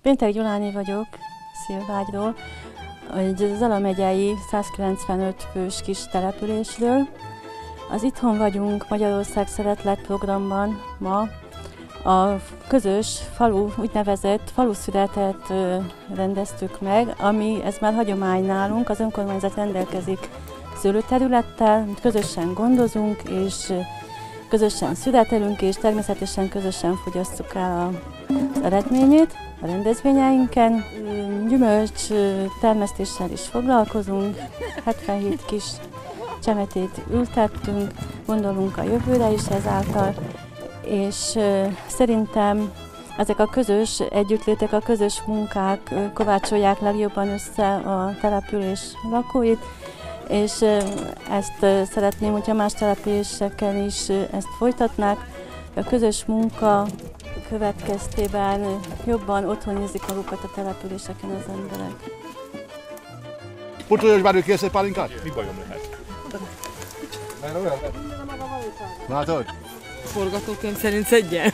Péntek Gyulányi vagyok, Szilvágyról, egy Zala megyei 195 fős kis településről. Az Itthon vagyunk Magyarország Szeretlek programban ma a közös falu, úgynevezett faluszületet rendeztük meg, ez már hagyomány nálunk, az önkormányzat rendelkezik szőlőterülettel, közösen gondozunk, és közösen születelünk, és természetesen közösen fogyasszuk el az eredményét a rendezvényeinken. Gyümölcs termesztéssel is foglalkozunk, 77 kis csemetét ültettünk, gondolunk a jövőre is ezáltal, és szerintem ezek a közös együttlétek, a közös munkák kovácsolják legjobban össze a település lakóit, és ezt szeretném, hogyha más településeken is ezt folytatnák. A közös munka következtében jobban otthon érzik magukat a településeken az emberek. Hogy tudod, hogy várjuk kész egy pálinkát? Mi bajom lehet? Látod? Forgatókönyv szerint szedjen.